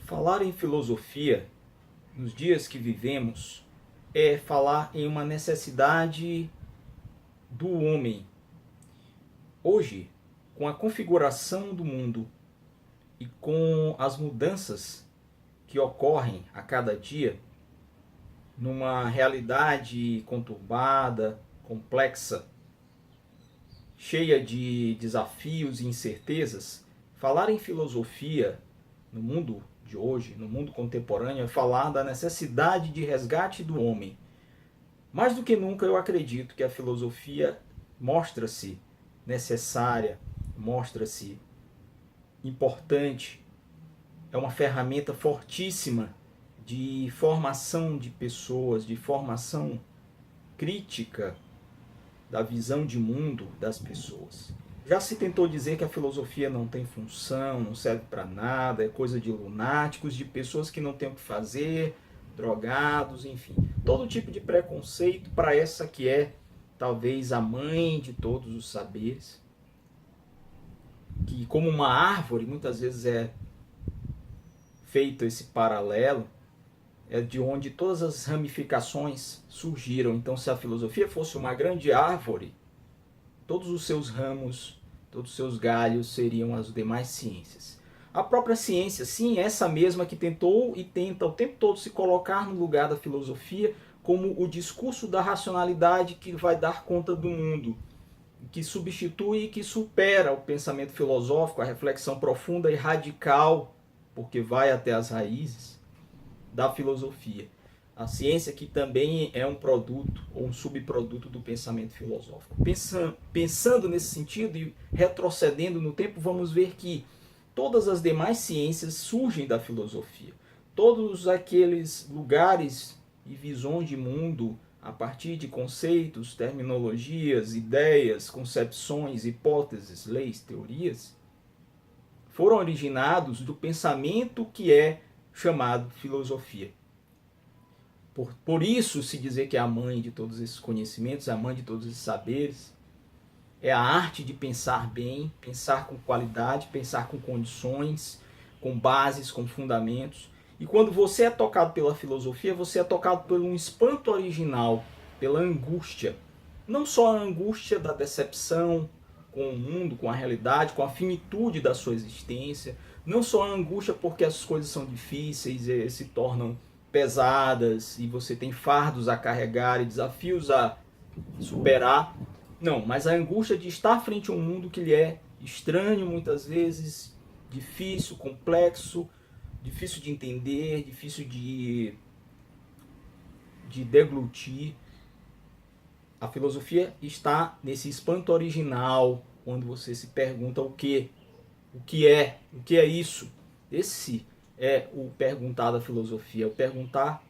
Falar em filosofia nos dias que vivemos é falar em uma necessidade do homem. Hoje, com a configuração do mundo e com as mudanças que ocorrem a cada dia, numa realidade conturbada, complexa, cheia de desafios e incertezas, falar em filosofia no mundo de hoje, no mundo contemporâneo, é falar da necessidade de resgate do homem. Mais do que nunca, eu acredito que a filosofia mostra-se necessária, mostra-se importante, é uma ferramenta fortíssima de formação de pessoas, de formação crítica da visão de mundo das pessoas. Já se tentou dizer que a filosofia não tem função, não serve para nada, é coisa de lunáticos, de pessoas que não têm o que fazer, drogados, enfim. Todo tipo de preconceito para essa que é talvez a mãe de todos os saberes, que como uma árvore, muitas vezes é feito esse paralelo, é de onde todas as ramificações surgiram. Então, se a filosofia fosse uma grande árvore, todos os seus ramos, todos os seus galhos seriam as demais ciências. A própria ciência, sim, essa mesma que tentou e tenta o tempo todo se colocar no lugar da filosofia como o discurso da racionalidade que vai dar conta do mundo, que substitui e que supera o pensamento filosófico, a reflexão profunda e radical, porque vai até as raízes da filosofia. A ciência que também é um produto ou um subproduto do pensamento filosófico. Pensando nesse sentido e retrocedendo no tempo, vamos ver que todas as demais ciências surgem da filosofia. Todos aqueles lugares e visões de mundo a partir de conceitos, terminologias, ideias, concepções, hipóteses, leis, teorias, foram originados do pensamento que é chamado filosofia. Por isso se dizer que é a mãe de todos esses conhecimentos, é a mãe de todos esses saberes, é a arte de pensar bem, pensar com qualidade, pensar com condições, com bases, com fundamentos. E quando você é tocado pela filosofia, você é tocado por um espanto original, pela angústia. Não só a angústia da decepção com o mundo, com a realidade, com a finitude da sua existência. Não só a angústia porque as coisas são difíceis e se tornam pesadas e você tem fardos a carregar e desafios a superar. Não, mas a angústia de estar frente a um mundo que lhe é estranho muitas vezes, difícil, complexo, difícil de entender, difícil de deglutir. A filosofia está nesse espanto original, quando você se pergunta o que é isso. Esse é o perguntar da filosofia, o perguntar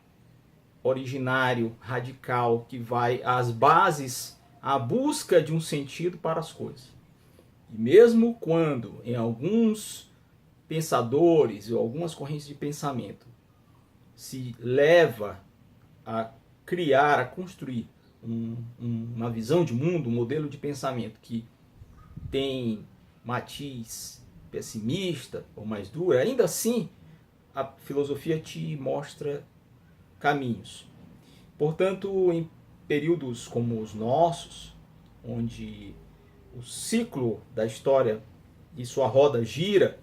originário, radical, que vai às bases, à busca de um sentido para as coisas. E mesmo quando em alguns pensadores ou algumas correntes de pensamento se leva a criar, a construir uma visão de mundo, um modelo de pensamento que tem matiz pessimista ou mais dura, ainda assim a filosofia te mostra caminhos. Portanto, em períodos como os nossos, onde o ciclo da história e sua roda gira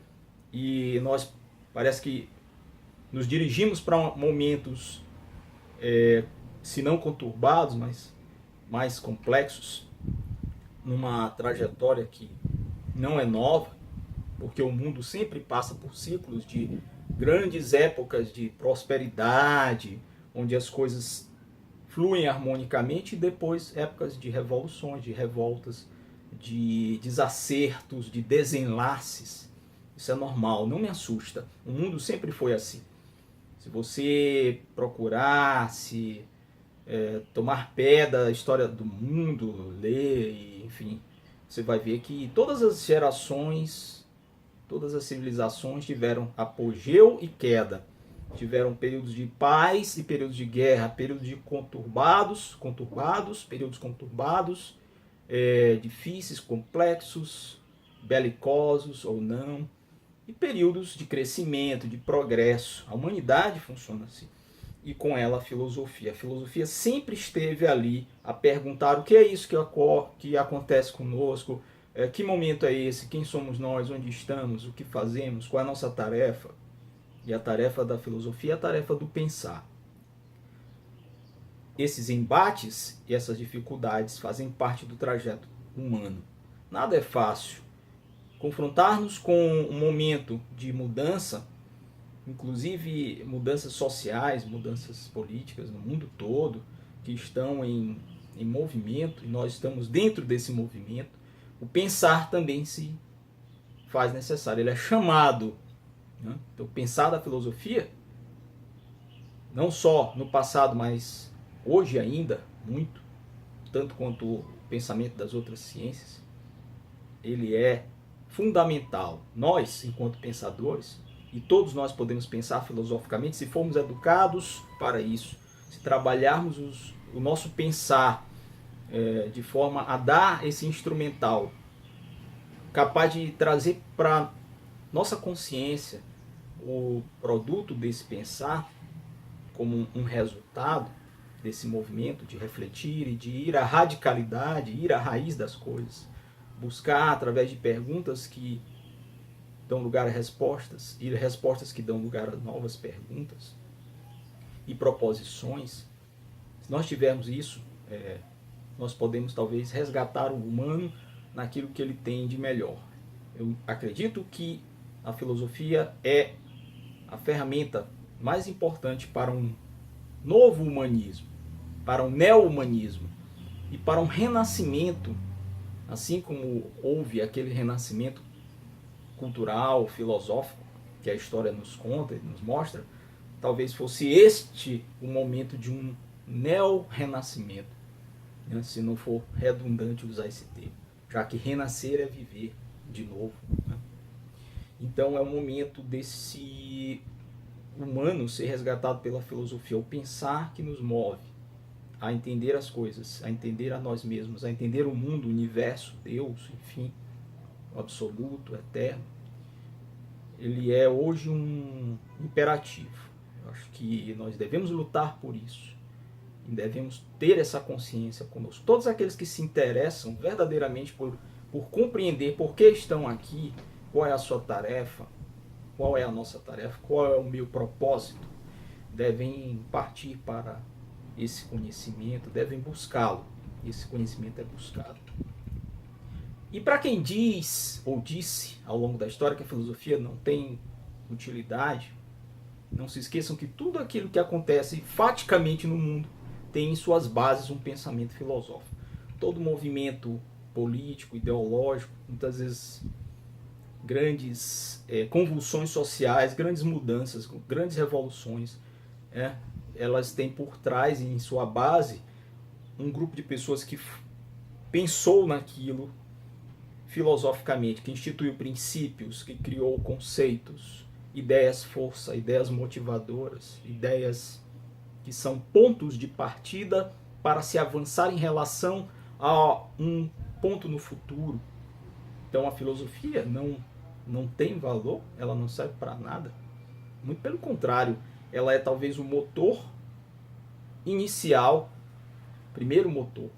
e nós parece que nos dirigimos para momentos se não conturbados, mas mais complexos, numa trajetória que não é nova, porque o mundo sempre passa por ciclos de grandes épocas de prosperidade, onde as coisas fluem harmonicamente, e depois épocas de revoluções, de revoltas, de desacertos, de desenlaces. Isso é normal, não me assusta. O mundo sempre foi assim. Se você procurar, tomar pé da história do mundo, ler, enfim, você vai ver que todas as gerações, todas as civilizações tiveram apogeu e queda. Tiveram períodos de paz e períodos de guerra, períodos de períodos conturbados, difíceis, complexos, belicosos ou não. e períodos de crescimento, de progresso. A humanidade funciona assim. E com ela a filosofia. A filosofia sempre esteve ali a perguntar o que é isso que acontece conosco, que momento é esse, quem somos nós, onde estamos, o que fazemos, qual é a nossa tarefa. E a tarefa da filosofia é a tarefa do pensar. Esses embates e essas dificuldades fazem parte do trajeto humano. Nada é fácil. Confrontar-nos com um momento de mudança, inclusive mudanças sociais, mudanças políticas no mundo todo, que estão em movimento, e nós estamos dentro desse movimento, o pensar também se faz necessário, ele é chamado. Né? Então, pensar da filosofia, não só no passado, mas hoje ainda, muito, tanto quanto o pensamento das outras ciências, ele é fundamental. Nós, enquanto pensadores, e todos nós podemos pensar filosoficamente se formos educados para isso, se trabalharmos o nosso pensar de forma a dar esse instrumental capaz de trazer para nossa consciência o produto desse pensar como um resultado desse movimento de refletir e de ir à radicalidade, ir à raiz das coisas, buscar através de perguntas que dão lugar a respostas e respostas que dão lugar a novas perguntas e proposições. Se nós tivermos isso, nós podemos talvez resgatar o humano naquilo que ele tem de melhor. Eu acredito que a filosofia é a ferramenta mais importante para um novo humanismo, para um neo-humanismo e para um renascimento, assim como houve aquele renascimento cultural, filosófico, que a história nos conta e nos mostra, talvez fosse este o momento de um neo-renascimento, né? Se não for redundante usar esse termo, já que renascer é viver de novo. Né? Então é o momento desse humano ser resgatado pela filosofia, o pensar que nos move a entender as coisas, a entender a nós mesmos, a entender o mundo, o universo, Deus, enfim, o absoluto, o eterno. Ele é hoje um imperativo. Eu acho que nós devemos lutar por isso. E devemos ter essa consciência conosco. Todos aqueles que se interessam verdadeiramente por compreender por que estão aqui, qual é a sua tarefa, qual é a nossa tarefa, qual é o meu propósito, devem partir para esse conhecimento, devem buscá-lo. Esse conhecimento é buscado. E para quem diz ou disse ao longo da história que a filosofia não tem utilidade, não se esqueçam que tudo aquilo que acontece faticamente no mundo tem em suas bases um pensamento filosófico. Todo movimento político, ideológico, muitas vezes grandes convulsões sociais, grandes mudanças, grandes revoluções, elas têm por trás, em sua base, um grupo de pessoas que pensou naquilo filosoficamente, que instituiu princípios, que criou conceitos, ideias força, ideias motivadoras, ideias que são pontos de partida para se avançar em relação a um ponto no futuro. Então a filosofia não tem valor, ela não serve para nada. Muito pelo contrário, ela é talvez o motor inicial, primeiro motor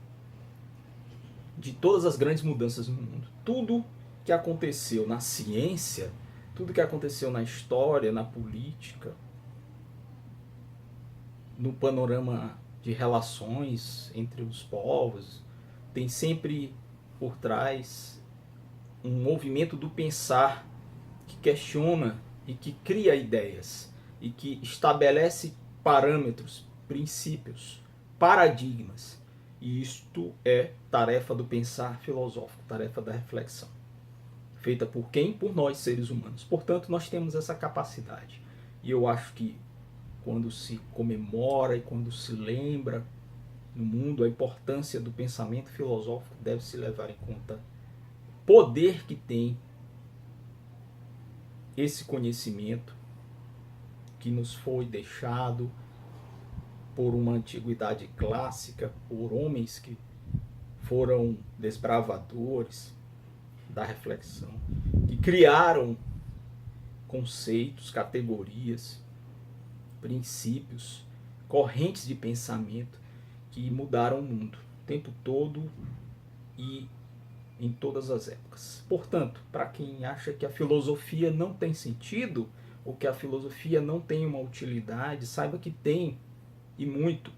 de todas as grandes mudanças no mundo. Tudo que aconteceu na ciência, tudo que aconteceu na história, na política, no panorama de relações entre os povos, tem sempre por trás um movimento do pensar que questiona e que cria ideias e que estabelece parâmetros, princípios, paradigmas. E isto é tarefa do pensar filosófico, tarefa da reflexão. Feita por quem? Por nós, seres humanos. Portanto, nós temos essa capacidade. E eu acho que quando se comemora e quando se lembra no mundo a importância do pensamento filosófico, deve se levar em conta o poder que tem esse conhecimento que nos foi deixado por uma antiguidade clássica, por homens que foram desbravadores da reflexão, que criaram conceitos, categorias, princípios, correntes de pensamento que mudaram o mundo o tempo todo e em todas as épocas. Portanto, para quem acha que a filosofia não tem sentido, ou que a filosofia não tem uma utilidade, saiba que tem, e muito.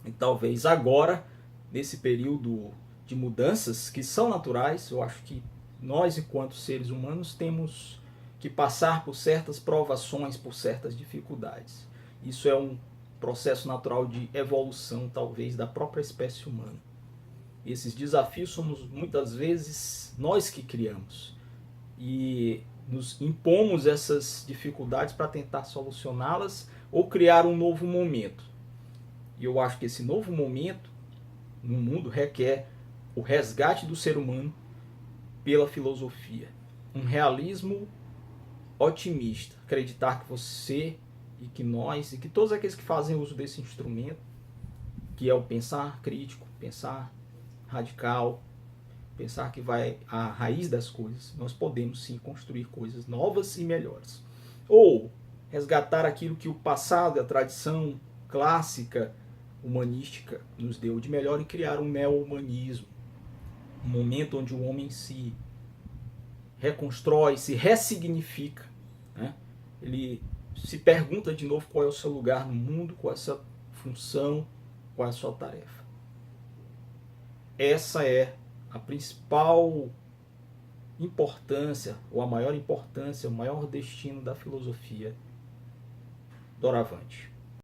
E talvez agora, nesse período de mudanças que são naturais, eu acho que nós, enquanto seres humanos, temos que passar por certas provações, por certas dificuldades. Isso é um processo natural de evolução, talvez, da própria espécie humana. E esses desafios somos muitas vezes nós que criamos. E nos impomos essas dificuldades para tentar solucioná-las ou criar um novo momento. E eu acho que esse novo momento no mundo requer o resgate do ser humano pela filosofia. Um realismo otimista. Acreditar que você e que nós e que todos aqueles que fazem uso desse instrumento, que é o pensar crítico, pensar radical, pensar que vai à raiz das coisas, nós podemos sim construir coisas novas e melhores. Ou resgatar aquilo que o passado, a tradição clássica humanística nos deu de melhor e criar um neo-humanismo. Um momento onde o homem se reconstrói, se ressignifica, né? Ele se pergunta de novo qual é o seu lugar no mundo, qual é a sua função, qual é a sua tarefa. Essa é a principal importância, ou a maior importância, o maior destino da filosofia doravante.